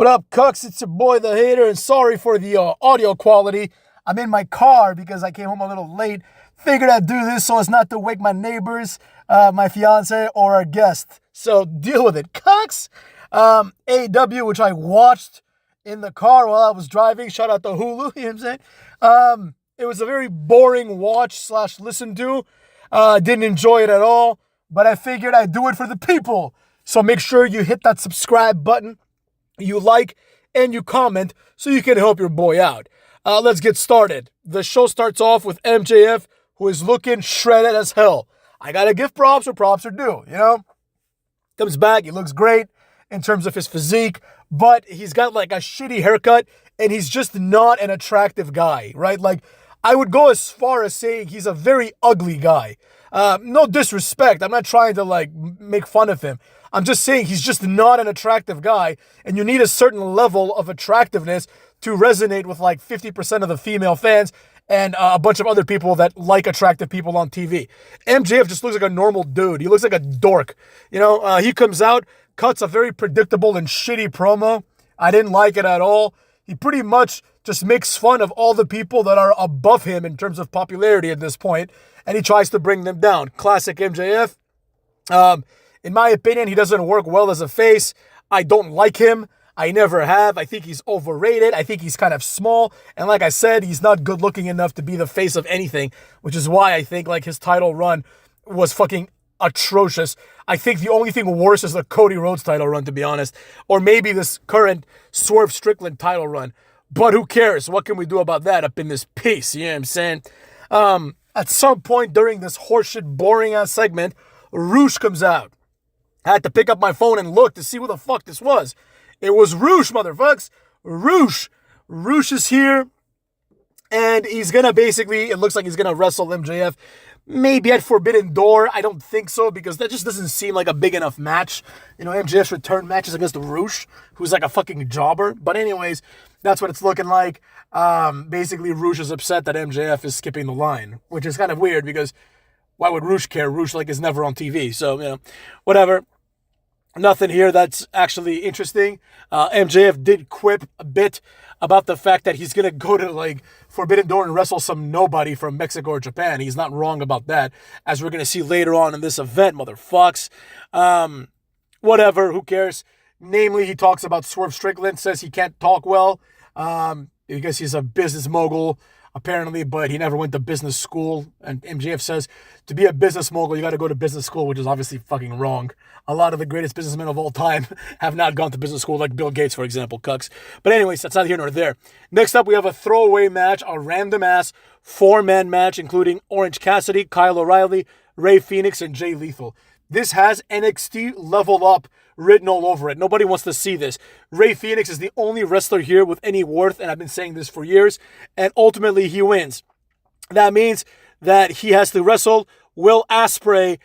What up, Cucks? It's your boy, The Hater, and sorry for the audio quality. I'm in my car because I came home a little late. Figured I'd do this so as not to wake my neighbors, my fiance, or our guest. So deal with it, Cucks. AEW, which I watched in the car while I was driving. Shout out to Hulu, you know what I'm saying? It was a very boring watch / listen to. Didn't enjoy it at all, but I figured I'd do it for the people. So make sure you hit that subscribe button, you like, and you comment so you can help your boy out. Let's get started. The show starts off with MJF, who is looking shredded as hell. I gotta give props where props are due, you know? Comes back, he looks great in terms of his physique, but he's got like a shitty haircut, and he's just not an attractive guy, right? Like, I would go as far as saying he's a very ugly guy. No disrespect. I'm not trying to like make fun of him. I'm just saying he's just not an attractive guy, and you need a certain level of attractiveness to resonate with like 50% of the female fans and a bunch of other people that like attractive people on TV. MJF just looks like a normal dude. He looks like a dork. You know, he comes out, cuts a very predictable and shitty promo. I didn't like it at all. He pretty much just makes fun of all the people that are above him in terms of popularity at this point, and he tries to bring them down. Classic MJF. In my opinion, he doesn't work well as a face. I don't like him. I never have. I think he's overrated. I think he's kind of small. And like I said, he's not good looking enough to be the face of anything, which is why I think like his title run was fucking atrocious. I think the only thing worse is the Cody Rhodes title run, to be honest. Or maybe this current Swerve Strickland title run. But who cares? What can we do about that up in this piece? You know what I'm saying? At some point during this horseshit, boring-ass segment, Roosh comes out. I had to pick up my phone and look to see who the fuck this was. It was Roosh, motherfuckers. Roosh. Roosh is here. And he's gonna basically, it looks like he's gonna wrestle MJF. Maybe at Forbidden Door. I don't think so, because that just doesn't seem like a big enough match. You know, MJF's return matches against Roosh, who's like a fucking jobber. But anyways, that's what it's looking like. Basically, Roosh is upset that MJF is skipping the line, which is kind of weird because why would Roosh care? Roosh like is never on TV, so, you know, whatever. Nothing here that's actually interesting. MJF did quip a bit about the fact that he's going to go to like Forbidden Door and wrestle some nobody from Mexico or Japan. He's not wrong about that, as we're going to see later on in this event, motherfucks. Whatever, who cares? Namely, he talks about Swerve Strickland, says he can't talk well because he's a business mogul, apparently, but he never went to business school. And MJF says to be a business mogul, you got to go to business school, which is obviously fucking wrong. A lot of the greatest businessmen of all time have not gone to business school, like Bill Gates, for example, cucks. But anyways, that's not here nor there. Next up, we have a throwaway match, a random-ass 4-man match, including Orange Cassidy, Kyle O'Reilly, Ray Phoenix, and Jay Lethal. This has NXT Level Up written all over it. Nobody wants to see this. Ray Phoenix is the only wrestler here with any worth, and I've been saying this for years, and ultimately he wins. That means that he has to wrestle Will Ospreay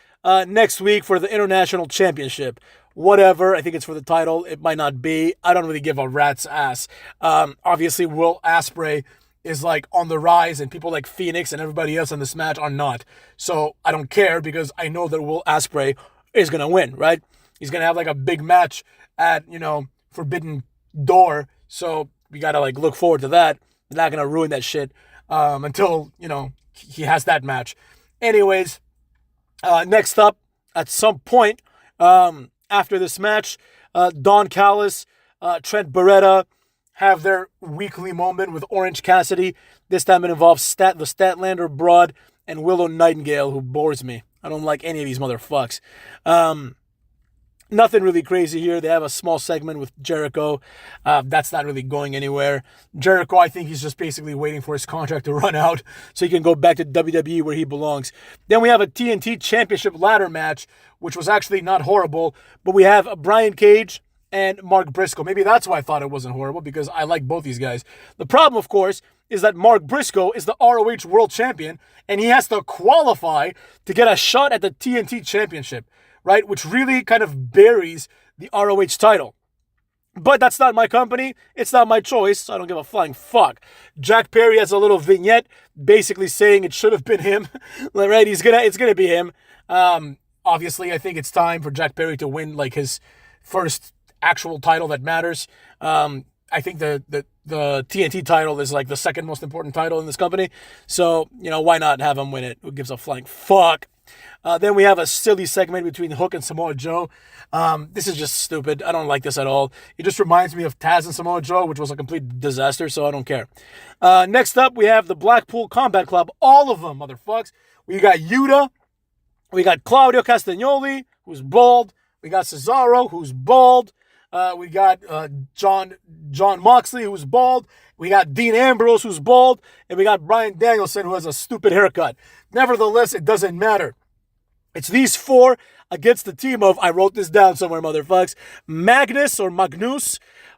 next week for the International Championship. Whatever, I think it's for the title. It might not be. I don't really give a rat's ass. Obviously, Will Ospreay is like on the rise, and people like Phoenix and everybody else in this match are not. So I don't care, because I know that Will Ospreay is going to win, right? He's going to have like a big match at, you know, Forbidden Door. So we got to like look forward to that. They're not going to ruin that shit until, you know, he has that match. Anyways, next up, at some point after this match, Don Callis, Trent Beretta have their weekly moment with Orange Cassidy. This time it involves the Statlander broad and Willow Nightingale, who bores me. I don't like any of these motherfucks. Nothing really crazy here. They have a small segment with Jericho. That's not really going anywhere. Jericho, I think he's just basically waiting for his contract to run out so he can go back to WWE where he belongs. Then we have a TNT Championship ladder match, which was actually not horrible. But we have Brian Cage and Mark Briscoe. Maybe that's why I thought it wasn't horrible, because I like both these guys. The problem, of course, is that Mark Briscoe is the ROH World Champion, and he has to qualify to get a shot at the TNT Championship, right? Which really kind of buries the ROH title. But that's not my company. It's not my choice. So I don't give a flying fuck. Jack Perry has a little vignette basically saying it should have been him. Right? It's gonna be him. Obviously, I think it's time for Jack Perry to win like his first actual title that matters. I think the TNT title is like the second most important title in this company. So, why not have him win it? Who gives a flying fuck? Then we have a silly segment between Hook and Samoa Joe. This is just stupid. I don't like this at all. It just reminds me of Taz and Samoa Joe, which was a complete disaster, so I don't care. Next up, we have the Blackpool Combat Club. All of them, motherfucks. We got Yuta. We got Claudio Castagnoli, who's bald. We got Cesaro, who's bald. We got John Moxley, who's bald. We got Dean Ambrose, who's bald. And we got Bryan Danielson, who has a stupid haircut. Nevertheless, it doesn't matter. It's these four against the team of, I wrote this down somewhere, motherfucks, Magnus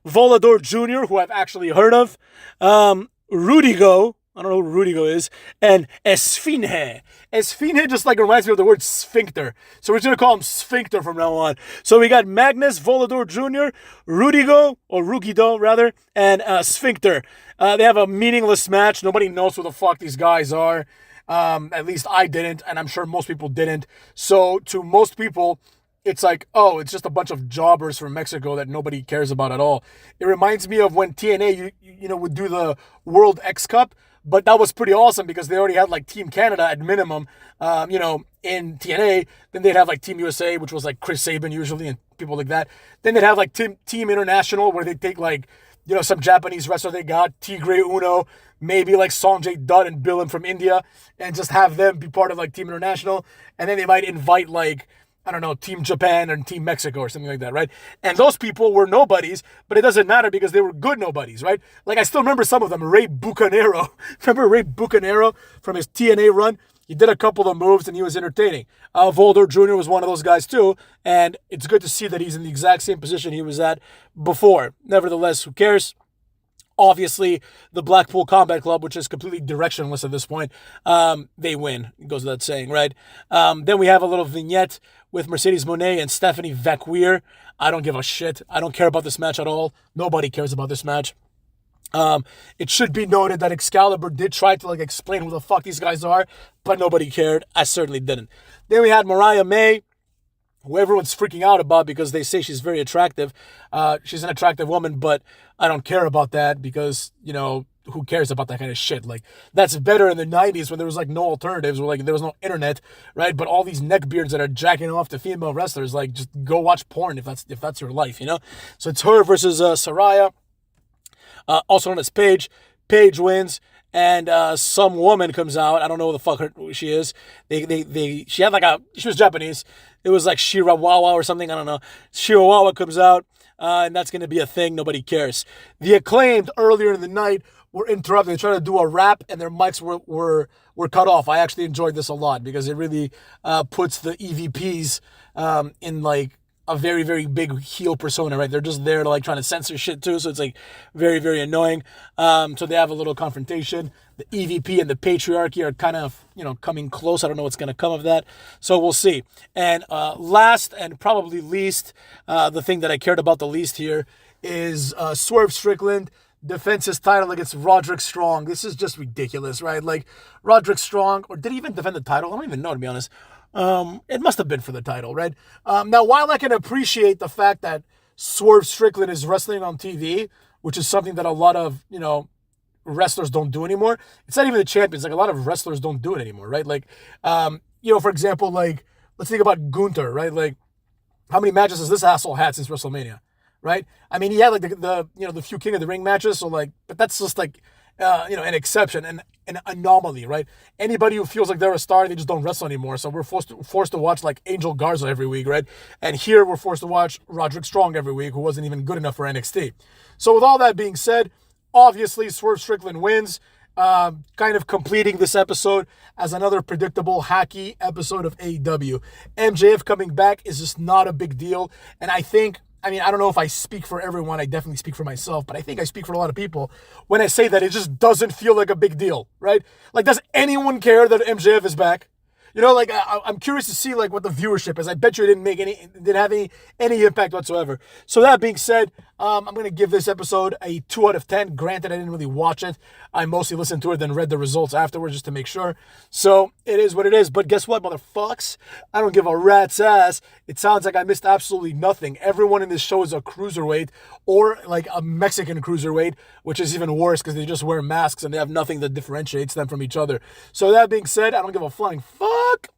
Volador Jr., who I've actually heard of, Rudigo, I don't know who Rudigo is, and Esfinge. Esfinge just like reminds me of the word sphincter. So we're just going to call him Sphincter from now on. So we got Magnus Volador Jr., Rudigo, or Rugido rather, and Sphincter. They have a meaningless match. Nobody knows who the fuck these guys are. At least I didn't, and I'm sure most people didn't. So to most people, it's like, oh, it's just a bunch of jobbers from Mexico that nobody cares about at all. It reminds me of when TNA, would do the World X Cup, but that was pretty awesome because they already had like Team Canada at minimum, in TNA. Then they'd have like Team USA, which was like Chris Sabin usually and people like that. Then they'd have like Team International where they take like, some Japanese wrestler they got, Tigre Uno, maybe like Sanjay Dutt and Bill from India, and just have them be part of like Team International. And then they might invite like, I don't know, Team Japan or Team Mexico or something like that, right? And those people were nobodies, but it doesn't matter because they were good nobodies, right? Like I still remember some of them. Ray Bucanero. Remember Ray Bucanero from his TNA run? He did a couple of moves and he was entertaining. Volador Jr. was one of those guys too, and it's good to see that he's in the exact same position he was at before. Nevertheless, who cares? Obviously, the Blackpool Combat Club, which is completely directionless at this point, they win. It goes without saying, right? Then we have a little vignette with Mercedes Moné and Stephanie Vacquier. I don't give a shit. I don't care about this match at all. Nobody cares about this match. It should be noted that Excalibur did try to explain who the fuck these guys are, but nobody cared. I certainly didn't. Then we had Mariah May, who everyone's freaking out about because they say she's very attractive. She's an attractive woman, but I don't care about that because, who cares about that kind of shit? Like, that's better in the 90s when there was no alternatives, or there was no internet, right? But all these neckbeards that are jacking off to female wrestlers, just go watch porn if that's your life, So it's her versus Saraya. Also known as Paige. Paige wins, and some woman comes out. I don't know who the fuck she is. She had she was Japanese. It was like Shirawawa or something. I don't know. Shirawawa comes out, and that's going to be a thing. Nobody cares. The Acclaimed earlier in the night were interrupted. They tried to do a rap, and their mics were cut off. I actually enjoyed this a lot because it really puts the EVPs in a very, very big heel persona, right? They're just there to trying to censor shit too, so it's very, very annoying. So they have a little confrontation. The EVP and the patriarchy are kind of, coming close. I don't know what's going to come of that. So we'll see. And last and probably least, the thing that I cared about the least here is Swerve Strickland defends his title against Roderick Strong. This is just ridiculous, right? Roderick Strong, or did he even defend the title? I don't even know, to be honest. It must have been for the title, right? Now, while I can appreciate the fact that Swerve Strickland is wrestling on TV, which is something that a lot of, wrestlers don't do anymore. It's not even the champions. A lot of wrestlers don't do it anymore, right? For example, let's think about Gunther, right? How many matches has this asshole had since WrestleMania, right? I mean, he had the few King of the Ring matches, so but that's just an exception and an anomaly, right? Anybody who feels like they're a star, they just don't wrestle anymore. So we're forced to watch Angel Garza every week, right? And here we're forced to watch Roderick Strong every week, who wasn't even good enough for NXT. So with all that being said, obviously Swerve Strickland wins, kind of completing this episode as another predictable, hacky episode of AEW. MJF coming back is just not a big deal, and I don't know if I speak for everyone. I definitely speak for myself, but I think I speak for a lot of people when I say that it just doesn't feel like a big deal, right? Does anyone care that MJF is back? I'm curious to see what the viewership is. I bet you it didn't have any impact whatsoever. So that being said, I'm going to give this episode a 2 out of 10. Granted, I didn't really watch it. I mostly listened to it, then read the results afterwards just to make sure. So it is what it is. But guess what, motherfucks? I don't give a rat's ass. It sounds like I missed absolutely nothing. Everyone in this show is a cruiserweight or like a Mexican cruiserweight, which is even worse because they just wear masks and they have nothing that differentiates them from each other. So that being said, I don't give a flying fuck.